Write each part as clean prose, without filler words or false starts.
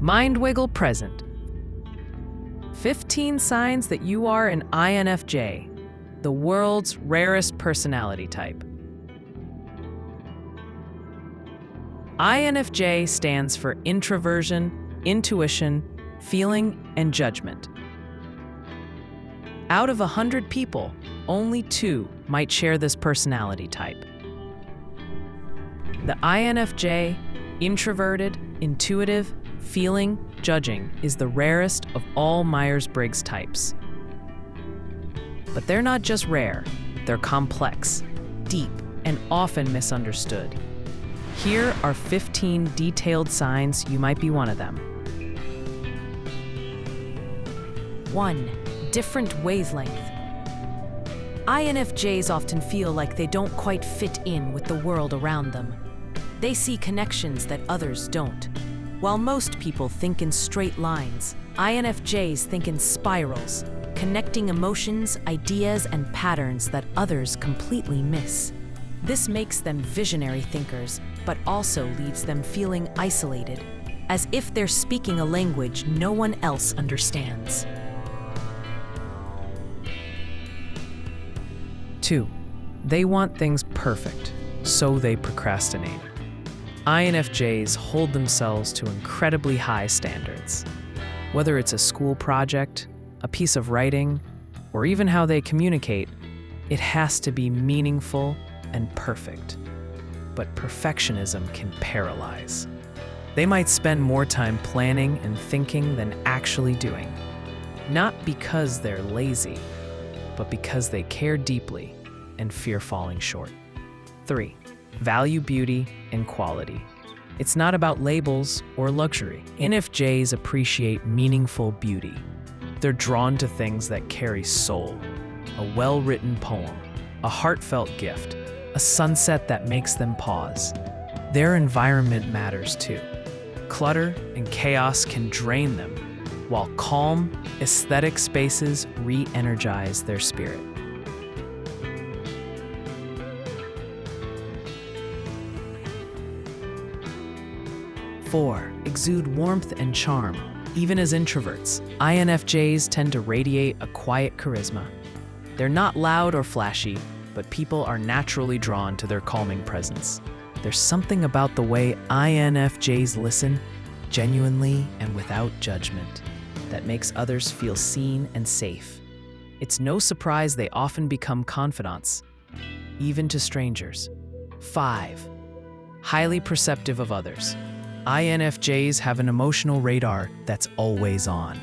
Mind wiggle present. 15 signs that you are an INFJ, the world's rarest personality type. INFJ stands for introversion, intuition, feeling, and judgment. Out of 100 people, only 2 might share this personality type. The INFJ, introverted, intuitive, feeling, judging, is the rarest of all Myers-Briggs types. But they're not just rare, they're complex, deep, and often misunderstood. Here are 15 detailed signs you might be one of them. 1. Different wavelength. INFJs often feel like they don't quite fit in with the world around them. They see connections that others don't. While most people think in straight lines, INFJs think in spirals, connecting emotions, ideas, and patterns that others completely miss. This makes them visionary thinkers, but also leaves them feeling isolated, as if they're speaking a language no one else understands. 2. They want things perfect, so they procrastinate. INFJs hold themselves to incredibly high standards. Whether it's a school project, a piece of writing, or even how they communicate, it has to be meaningful and perfect. But perfectionism can paralyze. They might spend more time planning and thinking than actually doing. Not because they're lazy, but because they care deeply and fear falling short. 3. Value beauty and quality. It's not about labels or luxury. INFJs appreciate meaningful beauty. They're drawn to things that carry soul. A well-written poem, a heartfelt gift, a sunset that makes them pause. Their environment matters too. Clutter and chaos can drain them, while calm, aesthetic spaces re-energize their spirit. 4. Exude warmth and charm. Even as introverts, INFJs tend to radiate a quiet charisma. They're not loud or flashy, but people are naturally drawn to their calming presence. There's something about the way INFJs listen, genuinely and without judgment, that makes others feel seen and safe. It's no surprise they often become confidants, even to strangers. 5. Highly perceptive of others. INFJs have an emotional radar that's always on.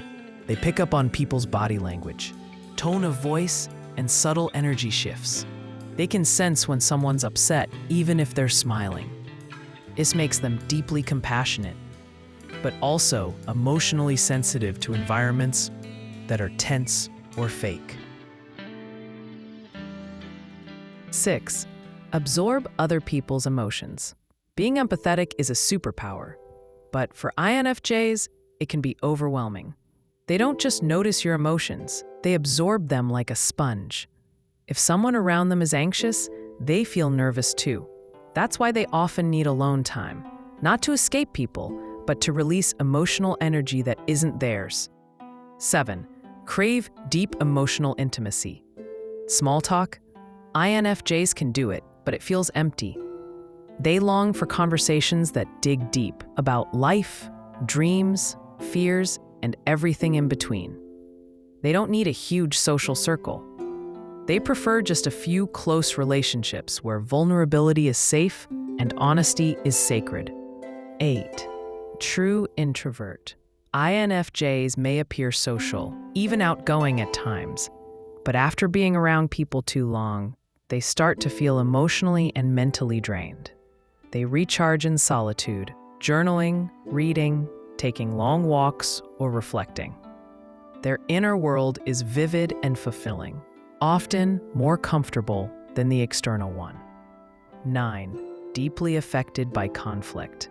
They pick up on people's body language, tone of voice, and subtle energy shifts. They can sense when someone's upset, even if they're smiling. This makes them deeply compassionate, but also emotionally sensitive to environments that are tense or fake. 6. Absorb other people's emotions. Being empathetic is a superpower, but for INFJs, it can be overwhelming. They don't just notice your emotions, they absorb them like a sponge. If someone around them is anxious, they feel nervous too. That's why they often need alone time, not to escape people, but to release emotional energy that isn't theirs. 7. Crave deep emotional intimacy. Small talk? INFJs can do it, but it feels empty. They long for conversations that dig deep about life, dreams, fears, and everything in between. They don't need a huge social circle. They prefer just a few close relationships where vulnerability is safe and honesty is sacred. 8. True introvert. INFJs may appear social, even outgoing at times, but after being around people too long, they start to feel emotionally and mentally drained. They recharge in solitude, journaling, reading, taking long walks, or reflecting. Their inner world is vivid and fulfilling, often more comfortable than the external one. 9. Deeply affected by conflict.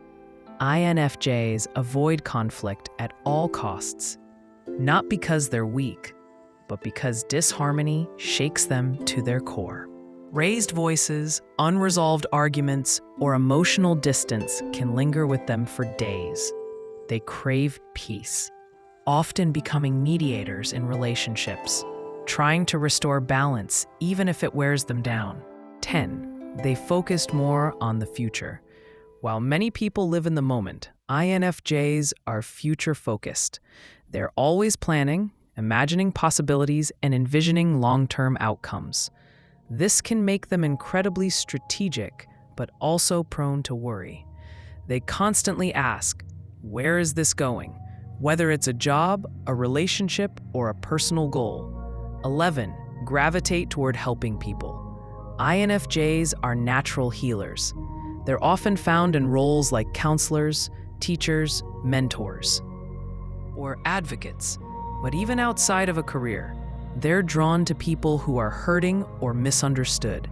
INFJs avoid conflict at all costs, not because they're weak, but because disharmony shakes them to their core. Raised voices, unresolved arguments, or emotional distance can linger with them for days. They crave peace, often becoming mediators in relationships, trying to restore balance even if it wears them down. 10. They focused more on the future. While many people live in the moment, INFJs are future-focused. They're always planning, imagining possibilities, and envisioning long-term outcomes. This can make them incredibly strategic, but also prone to worry. They constantly ask, where is this going? Whether it's a job, a relationship, or a personal goal. 11. Gravitate toward helping people. INFJs are natural healers. They're often found in roles like counselors, teachers, mentors, or advocates. But even outside of a career, they're drawn to people who are hurting or misunderstood.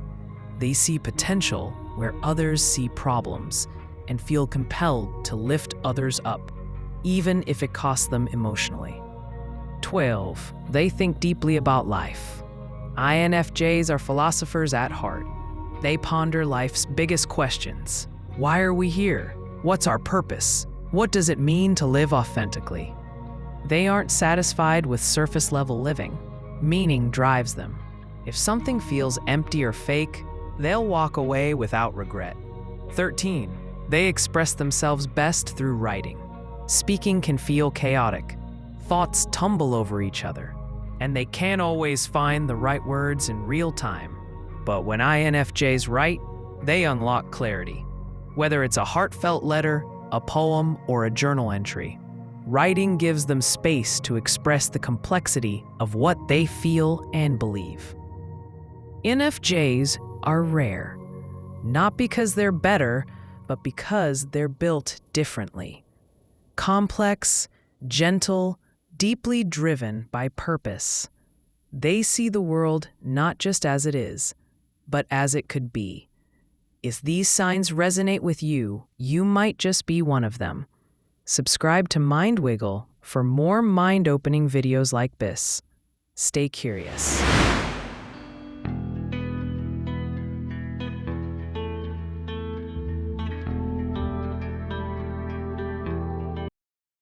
They see potential where others see problems and feel compelled to lift others up, even if it costs them emotionally. 12. They think deeply about life. INFJs are philosophers at heart. They ponder life's biggest questions. Why are we here? What's our purpose? What does it mean to live authentically? They aren't satisfied with surface-level living. Meaning drives them. If something feels empty or fake, they'll walk away without regret. 13. They express themselves best through writing. Speaking can feel chaotic. Thoughts tumble over each other, and they can't always find the right words in real time. But when INFJs write, they unlock clarity. Whether it's a heartfelt letter, a poem, or a journal entry, writing gives them space to express the complexity of what they feel and believe. INFJs are rare, not because they're better, but because they're built differently. Complex, gentle, deeply driven by purpose. They see the world not just as it is, but as it could be. If these signs resonate with you, you might just be one of them. Subscribe to Mind Wiggle for more mind-opening videos like this. Stay curious.